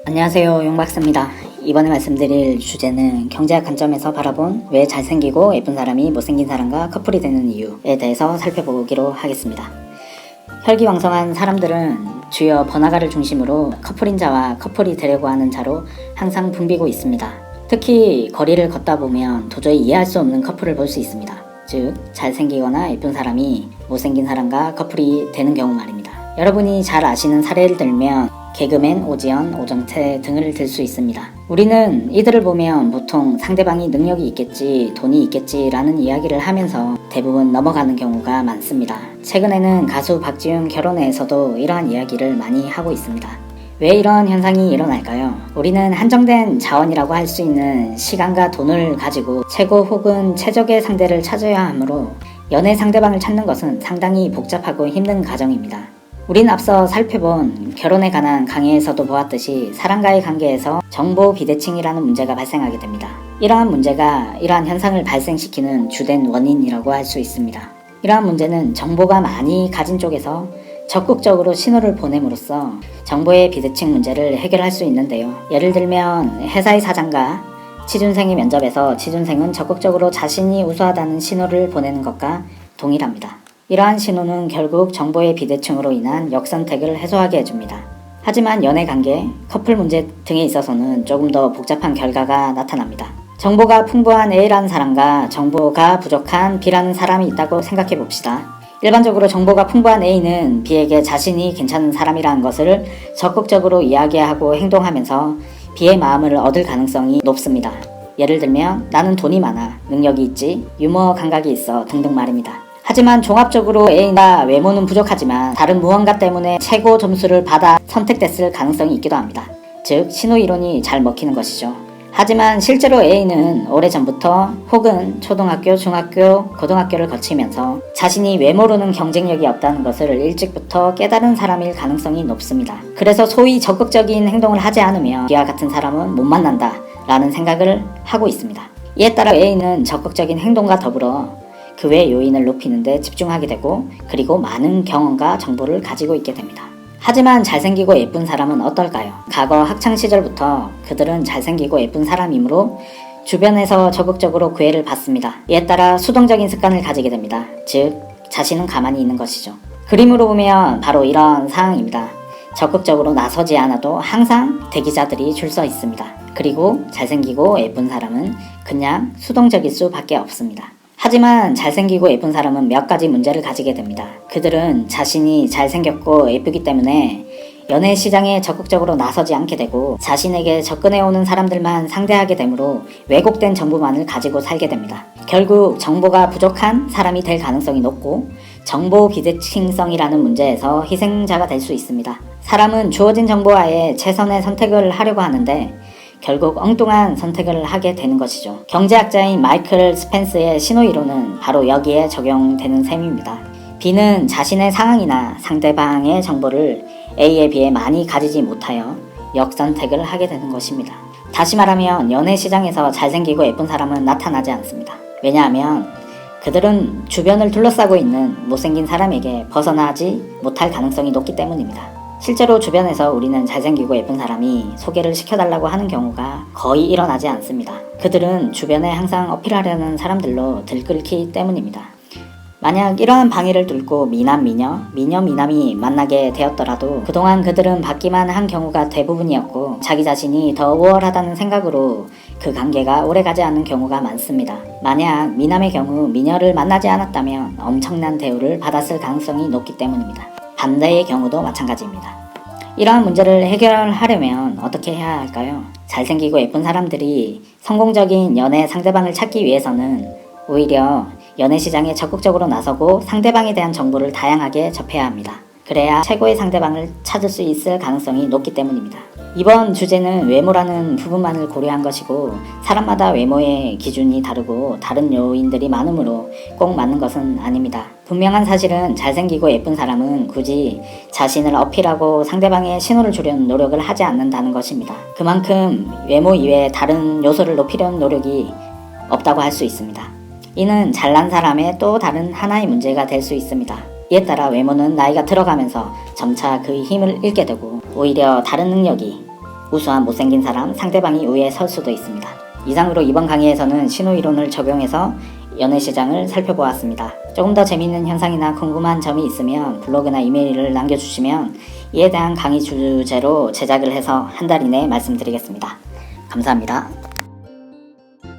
안녕하세요, 용박사입니다. 이번에 말씀드릴 주제는 경제학 관점에서 바라본 왜 잘생기고 예쁜 사람이 못생긴 사람과 커플이 되는 이유에 대해서 살펴보기로 하겠습니다. 혈기왕성한 사람들은 주요 번화가를 중심으로 커플인 자와 커플이 되려고 하는 자로 항상 붐비고 있습니다. 특히 거리를 걷다 보면 도저히 이해할 수 없는 커플을 볼 수 있습니다. 즉, 잘생기거나 예쁜 사람이 못생긴 사람과 커플이 되는 경우 말입니다. 여러분이 잘 아시는 사례를 들면 개그맨 오지연, 오정채 등을 들 수 있습니다. 우리는 이들을 보면 보통 상대방이 능력이 있겠지, 돈이 있겠지 라는 이야기를 하면서 대부분 넘어가는 경우가 많습니다. 최근에는 가수 박지윤 결혼회에서도 이러한 이야기를 많이 하고 있습니다. 왜 이런 현상이 일어날까요? 우리는 한정된 자원이라고 할 수 있는 시간과 돈을 가지고 최고 혹은 최적의 상대를 찾아야 하므로 연애 상대방을 찾는 것은 상당히 복잡하고 힘든 과정입니다. 우린 앞서 살펴본 결혼에 관한 강의에서도 보았듯이 사람과의 관계에서 정보 비대칭이라는 문제가 발생하게 됩니다. 이러한 문제가 이러한 현상을 발생시키는 주된 원인이라고 할 수 있습니다. 이러한 문제는 정보가 많이 가진 쪽에서 적극적으로 신호를 보냄으로써 정보의 비대칭 문제를 해결할 수 있는데요. 예를 들면 회사의 사장과 취준생의 면접에서 취준생은 적극적으로 자신이 우수하다는 신호를 보내는 것과 동일합니다. 이러한 신호는 결국 정보의 비대칭으로 인한 역선택을 해소하게 해줍니다. 하지만 연애관계, 커플 문제 등에 있어서는 조금 더 복잡한 결과가 나타납니다. 정보가 풍부한 A라는 사람과 정보가 부족한 B라는 사람이 있다고 생각해 봅시다. 일반적으로 정보가 풍부한 A는 B에게 자신이 괜찮은 사람이라는 것을 적극적으로 이야기하고 행동하면서 B의 마음을 얻을 가능성이 높습니다. 예를 들면 나는 돈이 많아, 능력이 있지, 유머 감각이 있어 등등 말입니다. 하지만 종합적으로 A나 외모는 부족하지만 다른 무언가 때문에 최고 점수를 받아 선택됐을 가능성이 있기도 합니다. 즉 신호이론이 잘 먹히는 것이죠. 하지만 실제로 A는 오래전부터 혹은 초등학교, 중학교, 고등학교를 거치면서 자신이 외모로는 경쟁력이 없다는 것을 일찍부터 깨달은 사람일 가능성이 높습니다. 그래서 소위 적극적인 행동을 하지 않으면 B와 같은 사람은 못 만난다 라는 생각을 하고 있습니다. 이에 따라 A는 적극적인 행동과 더불어 그 외 요인을 높이는 데 집중하게 되고 그리고 많은 경험과 정보를 가지고 있게 됩니다. 하지만 잘생기고 예쁜 사람은 어떨까요? 과거 학창시절부터 그들은 잘생기고 예쁜 사람이므로 주변에서 적극적으로 구애를 받습니다. 이에 따라 수동적인 습관을 가지게 됩니다. 즉 자신은 가만히 있는 것이죠. 그림으로 보면 바로 이런 상황입니다. 적극적으로 나서지 않아도 항상 대기자들이 줄 서 있습니다. 그리고 잘생기고 예쁜 사람은 그냥 수동적일 수밖에 없습니다. 하지만 잘생기고 예쁜 사람은 몇 가지 문제를 가지게 됩니다. 그들은 자신이 잘생겼고 예쁘기 때문에 연애 시장에 적극적으로 나서지 않게 되고 자신에게 접근해오는 사람들만 상대하게 되므로 왜곡된 정보만을 가지고 살게 됩니다. 결국 정보가 부족한 사람이 될 가능성이 높고 정보 비대칭성이라는 문제에서 희생자가 될 수 있습니다. 사람은 주어진 정보하에 최선의 선택을 하려고 하는데 결국 엉뚱한 선택을 하게 되는 것이죠. 경제학자인 마이클 스펜스의 신호이론은 바로 여기에 적용되는 셈입니다. B는 자신의 상황이나 상대방의 정보를 A에 비해 많이 가지지 못하여 역선택을 하게 되는 것입니다. 다시 말하면 연애 시장에서 잘생기고 예쁜 사람은 나타나지 않습니다. 왜냐하면 그들은 주변을 둘러싸고 있는 못생긴 사람에게 벗어나지 못할 가능성이 높기 때문입니다. 실제로 주변에서 우리는 잘생기고 예쁜 사람이 소개를 시켜달라고 하는 경우가 거의 일어나지 않습니다. 그들은 주변에 항상 어필하려는 사람들로 들끓기 때문입니다. 만약 이러한 방해를 뚫고 미남, 미남이 만나게 되었더라도 그동안 그들은 받기만 한 경우가 대부분이었고 자기 자신이 더 우월하다는 생각으로 그 관계가 오래가지 않는 경우가 많습니다. 만약 미남의 경우 미녀를 만나지 않았다면 엄청난 대우를 받았을 가능성이 높기 때문입니다. 반대의 경우도 마찬가지입니다. 이러한 문제를 해결하려면 어떻게 해야 할까요? 잘생기고 예쁜 사람들이 성공적인 연애 상대방을 찾기 위해서는 오히려 연애 시장에 적극적으로 나서고 상대방에 대한 정보를 다양하게 접해야 합니다. 그래야 최고의 상대방을 찾을 수 있을 가능성이 높기 때문입니다. 이번 주제는 외모라는 부분만을 고려한 것이고 사람마다 외모의 기준이 다르고 다른 요인들이 많으므로 꼭 맞는 것은 아닙니다. 분명한 사실은 잘생기고 예쁜 사람은 굳이 자신을 어필하고 상대방의 신호를 주려는 노력을 하지 않는다는 것입니다. 그만큼 외모 이외에 다른 요소를 높이려는 노력이 없다고 할 수 있습니다. 이는 잘난 사람의 또 다른 하나의 문제가 될 수 있습니다. 이에 따라 외모는 나이가 들어가면서 점차 그의 힘을 잃게 되고 오히려 다른 능력이 우수한 못생긴 사람, 상대방이 우위에 설 수도 있습니다. 이상으로 이번 강의에서는 신호이론을 적용해서 연애시장을 살펴보았습니다. 조금 더 재미있는 현상이나 궁금한 점이 있으면 블로그나 이메일을 남겨주시면 이에 대한 강의 주제로 제작을 해서 한 달 이내에 말씀드리겠습니다. 감사합니다.